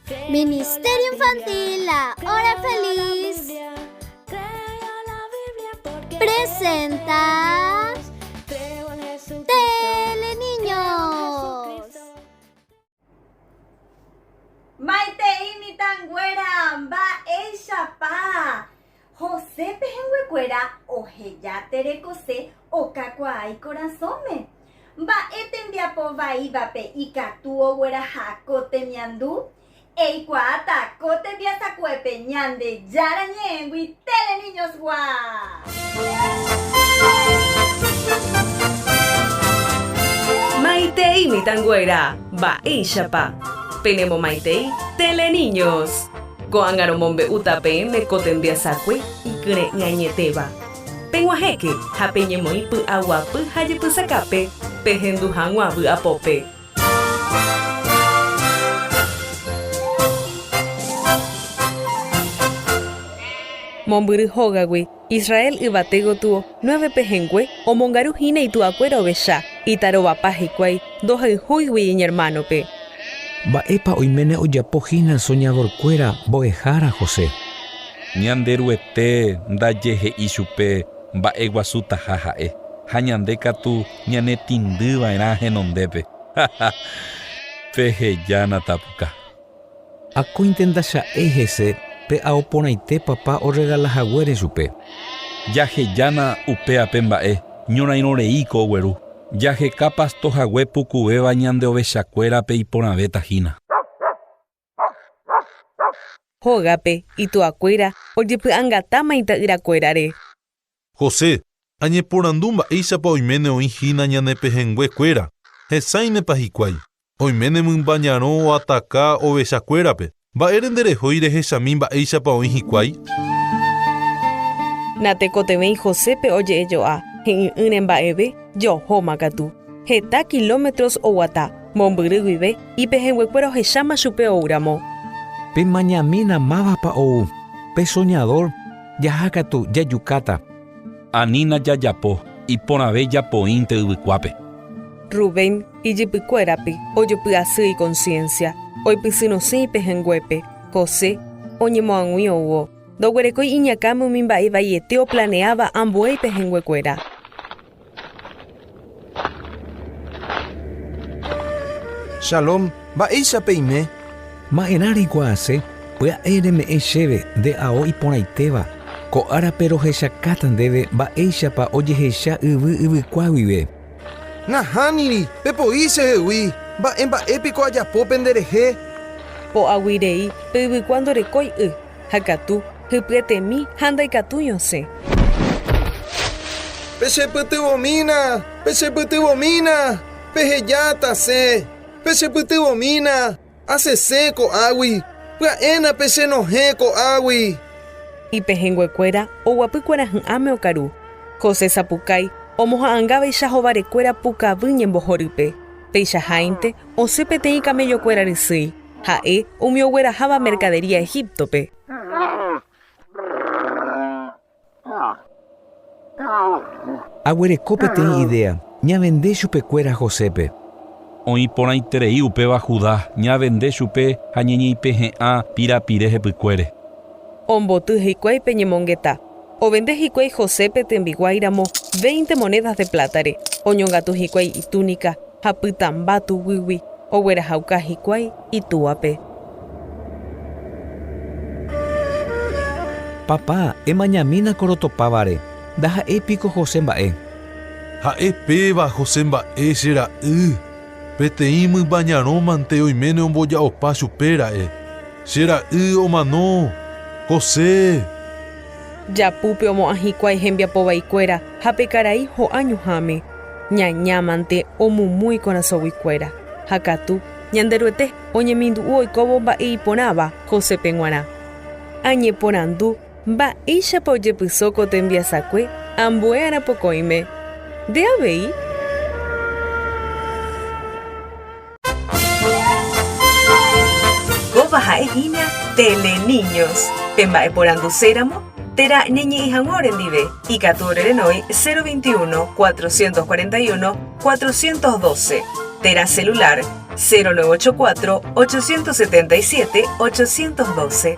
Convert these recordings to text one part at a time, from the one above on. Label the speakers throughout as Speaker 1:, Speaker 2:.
Speaker 1: Ministerio Infantil La Hora Feliz presenta Teleniños.
Speaker 2: Maiteini tanguera mba eishapa José pehenguekuera oheja terekose okakuaái korasõme mba'e tembiapo vaívape ikatu ogueraha ko temiandu eikuaáta ko tembiasakuépe ñande jára ñe'ẽngui Teleniñosgua.
Speaker 3: Maitei mitanguera mba'éichapa penemo maitei Teleniños ko'ángaro utape meko tembiasakue ikyrẽ ñañetéva peg̃uahẽke ha peñemoĩ py'aguapy ha jepysakápe pehenduha g̃uavy apópe. Mombyry hógagui Israel yvate gotúo 9 pehengue omongaruhína itu'akuéra ovecha itarovapa hikuái ndohayhúigui iñermanope.
Speaker 4: Mba'épa oiméne ojapohína soñadorkuéra mbo'ehára José.
Speaker 5: Ñanderuete ndajehe'i chupe mba'e guasutaha ha'e ha ñande katu ñanetindýva'erã henondépe. Pehejána tapuka.
Speaker 4: Akóinte ndacha'e hese pe aoporãite papa oregalahaguére chupe.
Speaker 5: Jahejána upéape mba'e ñorairõreíko ogueru. Jaheka pastohague pukuvéva ñande ovechakuérape iporãvétahína.
Speaker 3: Hógape itu'akuéra ojepy'angatáma ita'yrakuérare.
Speaker 6: José, añeporandu mba'éichapa oiméne oĩ hína ñane pehenguekuéra. Hesãimepa hikuái. Oiméne mymba ñarõ oataka ovechakuérape. Mba'ére nderehói rehechami mba'éichapa oĩ hikuái.
Speaker 3: Natekotevẽi Josépe oje'ejoa he'ĩ'ỹre mba'eve johóma katu. Heta kilómetros oguata mombyry guive ipehenguekuéra ohecháma chupe oúramo.
Speaker 4: Pe mañamína mávapa ou. Pe soñador jahákatu jajukáta.
Speaker 5: Anína jajapo iporãve japoínte yvykuápe.
Speaker 3: Rubén ijypykuérape ojopyasýi conciencia oipysynosẽi pehenguépe. José oñemoãgui ouvo. Ndoguerekói iñakáme umi mba'e vaiete oplaneáva ambuéi pehenguekuéra.
Speaker 7: Shalom, mba'éichape ime.
Speaker 4: Ma'erã reikuaase pya'e reme'ẽ chéve nde ao iporãitéva ko'árape rohechakáta ndéve mba'éichapa ojehecha yvykuaa guive.
Speaker 7: Nahániri, pepo'i chehegui. Mba'épiko ajapo penderehe.
Speaker 3: Po'aguirei pe yvykua ndorekói ha katu hypyetemi ha ndaikatu ñosẽ.
Speaker 7: Pechepytyvomína, pehejáta se. Pechepytyvomína, asese ko'águi. Pya'éna pechenohẽ ko'águi.
Speaker 3: Ipehenguekuéra oguapykuéra hy'ãme okaru. José sapukái omoha'ãngáveicha hovarekuéra pukavy ñembohorype. Peichaháinte osẽ peteĩ camellokuéra rysýi. Ha'e umi ogueraháva mercadería Egiptope.
Speaker 4: Aguereko peteĩ idea ñavende chupekuéra Josépe.
Speaker 5: Oĩporãiterei upéva Judá ñavende chupe ha ñeñeipehe'ã pirapire hepykuére.
Speaker 3: Omboty hikuái peñemongeta. Ovende hikuái Josépe tembiguáiramo 20 monedas de plátare. Oñongatu hikuái itúnica ha pytamba tuguywi. Oguerahauka hikuái itúvape.
Speaker 4: Papá, emañamína korotopávare. Ndaha'épiko José mba'e.
Speaker 6: Ha'epéva José mba'e che ra'y. Peteĩ mymba ñarõ mante oiméne omboja'opa chupéra'e. Che ra'y omano. José.
Speaker 3: Japúpe omo'ã hikuái hembiapovaikuéra ha pe karai ho'a ñuhãme. Ñañámante omumúi korasõguikuéra. Ha katu ñanderuete oñemindu'u oikóvo mba'e iporãva Josépe g̃uarã. Añeporandu mba'éichapa ojepysó ko tembiasakue ambue arapokõime. Ndeavéi. Kóva ha'ehína Teleniños. Pemba'eporanduséramo tera ñeñe'ẽhag̃uáre ndive ikatu orerenói 021 441 412. Tera celular 0984-877-812.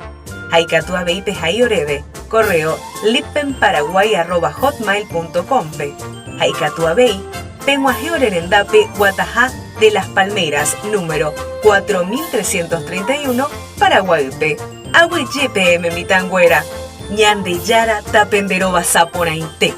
Speaker 3: Haikatua Beipe Hayorebe, correo lippenparaguay@hotmail.com. Haikatua Bei, Penguajeorerendape, Guatajá de las Palmeras, número 4331, Paraguaype. Agüeyepe Mitangüera, Ñande Yara Tapenderoba Saponainte.